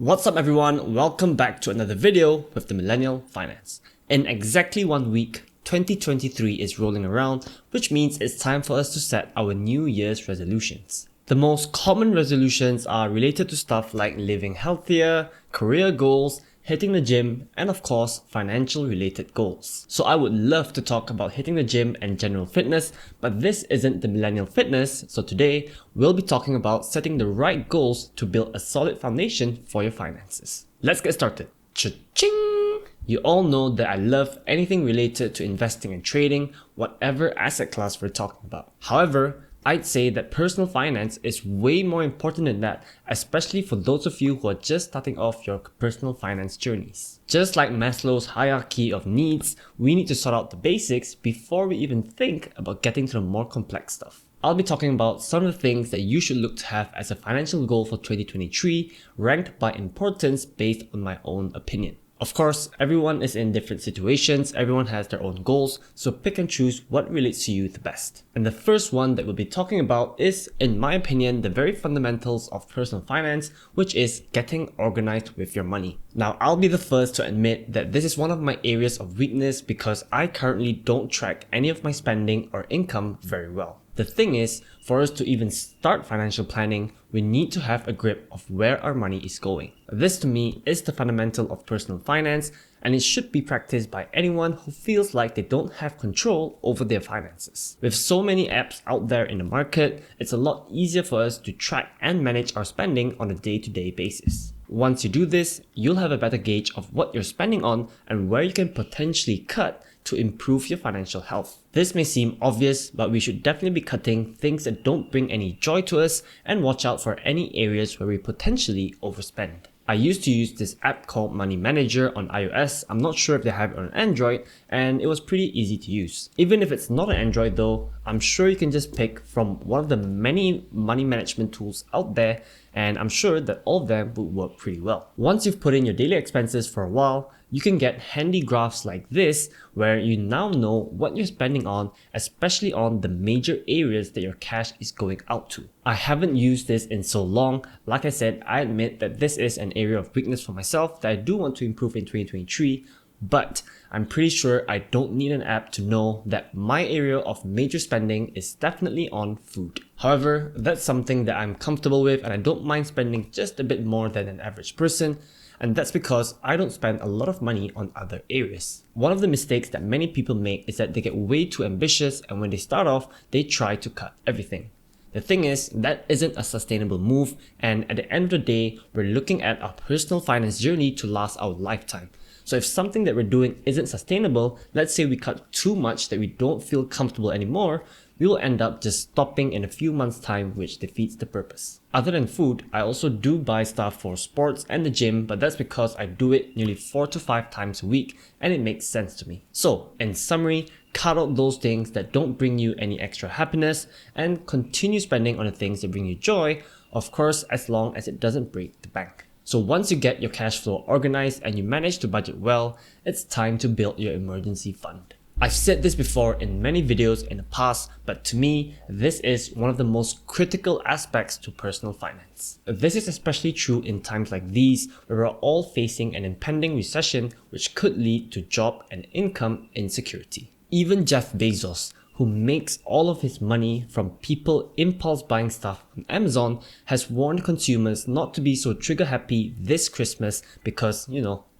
What's up everyone, welcome back to another video with the Millennial Finance. In exactly 1 week, 2023 is rolling around, which means it's time for us to set our New Year's resolutions. The most common resolutions are related to stuff like living healthier, career goals, hitting the gym, and of course, financial related goals. So I would love to talk about hitting the gym and general fitness, but this isn't the Millennial Fitness, so today we'll be talking about setting the right goals to build a solid foundation for your finances. Let's get started. Cha-ching! You all know that I love anything related to investing and trading, whatever asset class we're talking about. However, I'd say that personal finance is way more important than that, especially for those of you who are just starting off your personal finance journeys. Just like Maslow's hierarchy of needs, we need to sort out the basics before we even think about getting to the more complex stuff. I'll be talking about some of the things that you should look to have as a financial goal for 2023, ranked by importance based on my own opinion. Of course, everyone is in different situations, everyone has their own goals, so pick and choose what relates to you the best. And the first one that we'll be talking about is, in my opinion, the very fundamentals of personal finance, which is getting organized with your money. Now, I'll be the first to admit that this is one of my areas of weakness because I currently don't track any of my spending or income very well. The thing is, for us to even start financial planning, we need to have a grip of where our money is going. This to me is the fundamental of personal finance, and it should be practiced by anyone who feels like they don't have control over their finances. With so many apps out there in the market, it's a lot easier for us to track and manage our spending on a day-to-day basis. Once you do this, you'll have a better gauge of what you're spending on and where you can potentially cut to improve your financial health. This may seem obvious, but we should definitely be cutting things that don't bring any joy to us and watch out for any areas where we potentially overspend. I used to use this app called Money Manager on iOS. I'm not sure if they have it on Android, and it was pretty easy to use. Even if it's not an Android though, I'm sure you can just pick from one of the many money management tools out there, and I'm sure that all of them would work pretty well. Once you've put in your daily expenses for a while, you can get handy graphs like this where you now know what you're spending on, especially on the major areas that your cash is going out to. I haven't used this in so long. Like I said, I admit that this is an area of weakness for myself that I do want to improve in 2023, but I'm pretty sure I don't need an app to know that my area of major spending is definitely on food. However, that's something that I'm comfortable with and I don't mind spending just a bit more than an average person. And that's because I don't spend a lot of money on other areas. One of the mistakes that many people make is that they get way too ambitious, and when they start off, they try to cut everything. The thing is, that isn't a sustainable move, and at the end of the day, we're looking at our personal finance journey to last our lifetime. So if something that we're doing isn't sustainable, let's say we cut too much that we don't feel comfortable anymore, we will end up just stopping in a few months' time, which defeats the purpose. Other than food, I also do buy stuff for sports and the gym, but that's because I do it nearly 4 to 5 times a week and it makes sense to me. So, in summary, cut out those things that don't bring you any extra happiness and continue spending on the things that bring you joy, of course, as long as it doesn't break the bank. So once you get your cash flow organized and you manage to budget well, it's time to build your emergency fund. I've said this before in many videos in the past, but to me, this is one of the most critical aspects to personal finance. This is especially true in times like these where we're all facing an impending recession which could lead to job and income insecurity. Even Jeff Bezos, who makes all of his money from people impulse buying stuff on Amazon, has warned consumers not to be so trigger happy this Christmas because,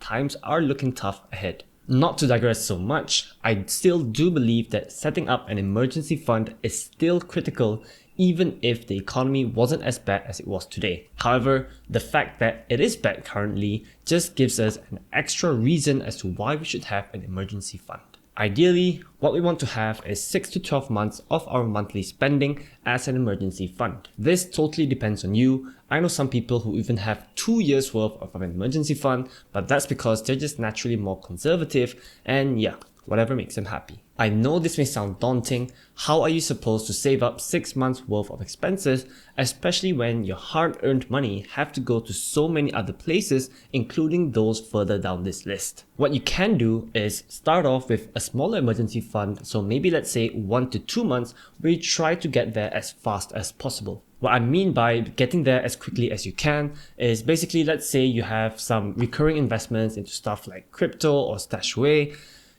times are looking tough ahead. Not to digress so much, I still do believe that setting up an emergency fund is still critical even if the economy wasn't as bad as it was today. However, the fact that it is bad currently just gives us an extra reason as to why we should have an emergency fund. Ideally, what we want to have is 6 to 12 months of our monthly spending as an emergency fund. This totally depends on you. I know some people who even have 2 years worth of an emergency fund, but that's because they're just naturally more conservative, and yeah, whatever makes them happy. I know this may sound daunting. How are you supposed to save up 6 months worth of expenses, especially when your hard-earned money have to go to so many other places, including those further down this list? What you can do is start off with a smaller emergency fund, so maybe let's say 1 to 2 months, where you try to get there as fast as possible. What I mean by getting there as quickly as you can is basically, let's say you have some recurring investments into stuff like crypto or stash away.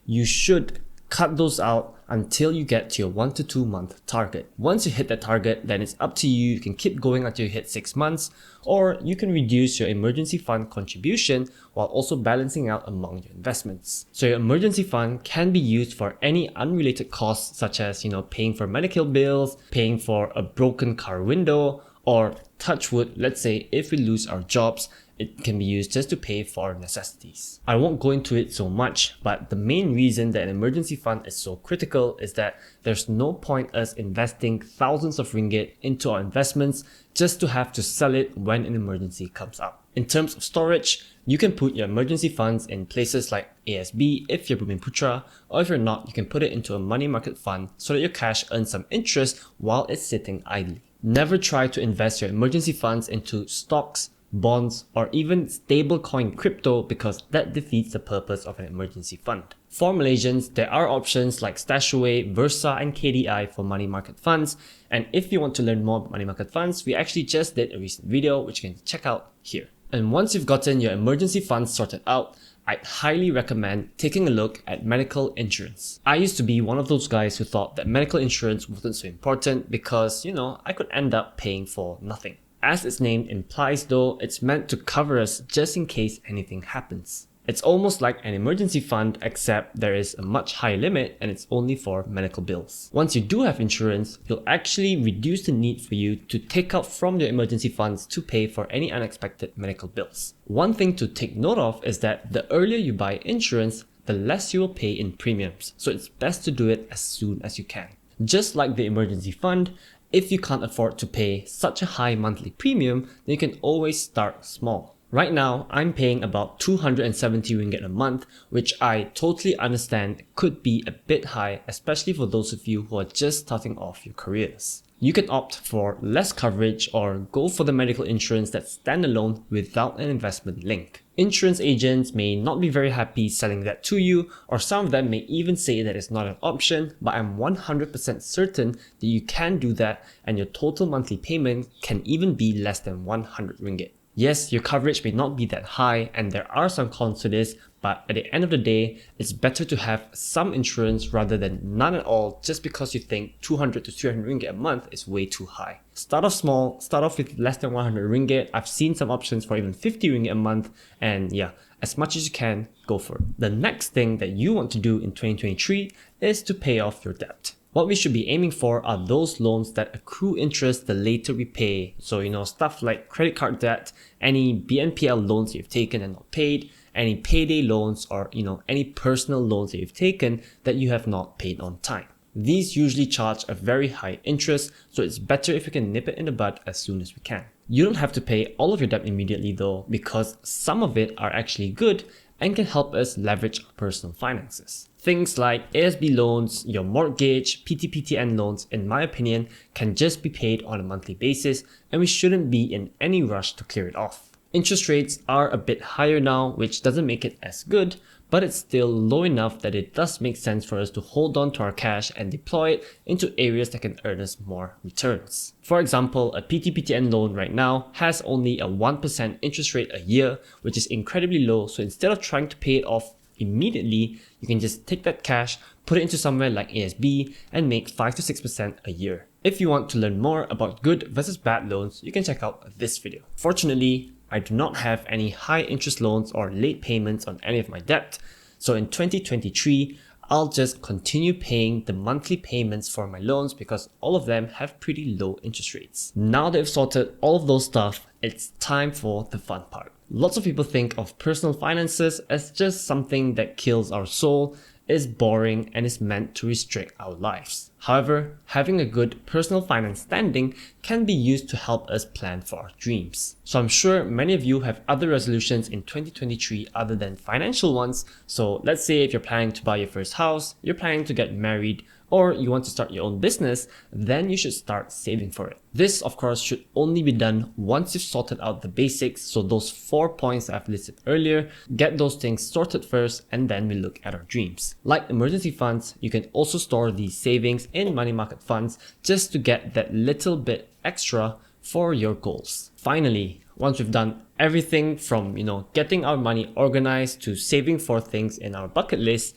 You should cut those out until you get to your 1 to 2 month target. Once you hit that target, then it's up to you. You can keep going until you hit 6 months, or you can reduce your emergency fund contribution while also balancing out among your investments. So your emergency fund can be used for any unrelated costs, such as, paying for medical bills, paying for a broken car window, or touch wood, let's say if we lose our jobs, it can be used just to pay for necessities. I won't go into it so much, but the main reason that an emergency fund is so critical is that there's no point us investing thousands of ringgit into our investments just to have to sell it when an emergency comes up. In terms of storage, you can put your emergency funds in places like ASB if you're Bumiputra, or if you're not, you can put it into a money market fund so that your cash earns some interest while it's sitting idly. Never try to invest your emergency funds into stocks, bonds, or even stablecoin crypto, because that defeats the purpose of an emergency fund. For Malaysians, there are options like Stashaway, Versa, and KDI for money market funds. And if you want to learn more about money market funds, we actually just did a recent video which you can check out here. And once you've gotten your emergency funds sorted out, I'd highly recommend taking a look at medical insurance. I used to be one of those guys who thought that medical insurance wasn't so important because, I could end up paying for nothing. As its name implies though, it's meant to cover us just in case anything happens. It's almost like an emergency fund, except there is a much higher limit and it's only for medical bills. Once you do have insurance, you'll actually reduce the need for you to take out from your emergency funds to pay for any unexpected medical bills. One thing to take note of is that the earlier you buy insurance, the less you will pay in premiums. So it's best to do it as soon as you can. Just like the emergency fund, if you can't afford to pay such a high monthly premium, then you can always start small. Right now, I'm paying about 270 ringgit a month, which I totally understand could be a bit high, especially for those of you who are just starting off your careers. You can opt for less coverage or go for the medical insurance that's standalone without an investment link. Insurance agents may not be very happy selling that to you, or some of them may even say that it's not an option, but I'm 100% certain that you can do that and your total monthly payment can even be less than 100 ringgit. Yes, your coverage may not be that high and there are some cons to this, but at the end of the day, it's better to have some insurance rather than none at all just because you think 200 to 300 ringgit a month is way too high. Start off small, start off with less than 100 ringgit. I've seen some options for even 50 ringgit a month, and yeah, as much as you can, go for it. The next thing that you want to do in 2023 is to pay off your debt. What we should be aiming for are those loans that accrue interest the later we pay. So, stuff like credit card debt, any BNPL loans you've taken and not paid, any payday loans, or, any personal loans that you've taken that you have not paid on time. These usually charge a very high interest, so it's better if we can nip it in the bud as soon as we can. You don't have to pay all of your debt immediately though, because some of it are actually good and can help us leverage our personal finances. Things like ASB loans, your mortgage, PTPTN loans, in my opinion, can just be paid on a monthly basis, and we shouldn't be in any rush to clear it off. Interest rates are a bit higher now, which doesn't make it as good, but it's still low enough that it does make sense for us to hold on to our cash and deploy it into areas that can earn us more returns. For example, a PTPTN loan right now has only a 1% interest rate a year, which is incredibly low, so instead of trying to pay it off immediately, you can just take that cash, put it into somewhere like ASB, and make 5 to 6% a year. If you want to learn more about good versus bad loans, you can check out this video. Fortunately, I do not have any high interest loans or late payments on any of my debt, so in 2023, I'll just continue paying the monthly payments for my loans because all of them have pretty low interest rates. Now that I've sorted all of those stuff, it's time for the fun part. Lots of people think of personal finances as just something that kills our soul, is boring and is meant to restrict our lives. However, having a good personal finance standing can be used to help us plan for our dreams. So I'm sure many of you have other resolutions in 2023 other than financial ones. So let's say if you're planning to buy your first house, you're planning to get married, or you want to start your own business, then you should start saving for it. This, of course, should only be done once you've sorted out the basics. So those 4 points I've listed earlier, get those things sorted first, and then we look at our dreams. Like emergency funds, you can also store these savings in money market funds just to get that little bit extra for your goals. Finally, once we've done everything from, getting our money organized to saving for things in our bucket list,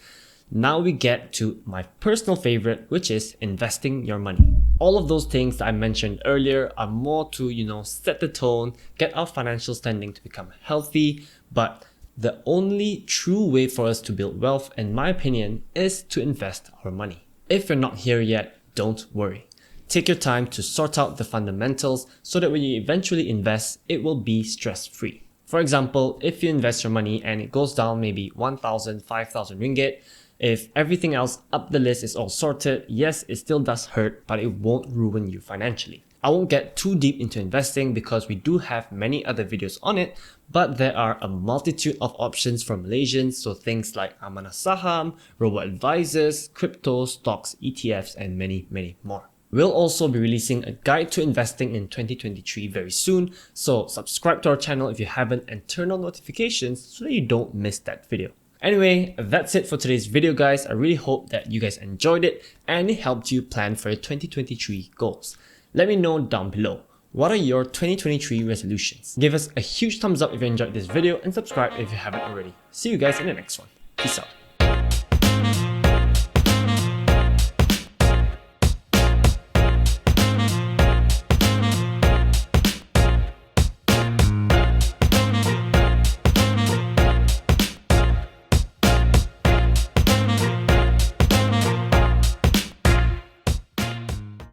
now we get to my personal favorite, which is investing your money. All of those things that I mentioned earlier are more to, set the tone, get our financial standing to become healthy. But the only true way for us to build wealth, in my opinion, is to invest our money. If you're not here yet, don't worry. Take your time to sort out the fundamentals so that when you eventually invest, it will be stress-free. For example, if you invest your money and it goes down maybe 1,000, 5,000 ringgit, if everything else up the list is all sorted, yes, it still does hurt, but it won't ruin you financially. I won't get too deep into investing because we do have many other videos on it, but there are a multitude of options for Malaysians, so things like Amanah Saham, robo-advisors, crypto, stocks, ETFs, and many, many more. We'll also be releasing a guide to investing in 2023 very soon, so subscribe to our channel if you haven't and turn on notifications so that you don't miss that video. Anyway, that's it for today's video, guys. I really hope that you guys enjoyed it and it helped you plan for your 2023 goals. Let me know down below. What are your 2023 resolutions? Give us a huge thumbs up if you enjoyed this video and subscribe if you haven't already. See you guys in the next one. Peace out.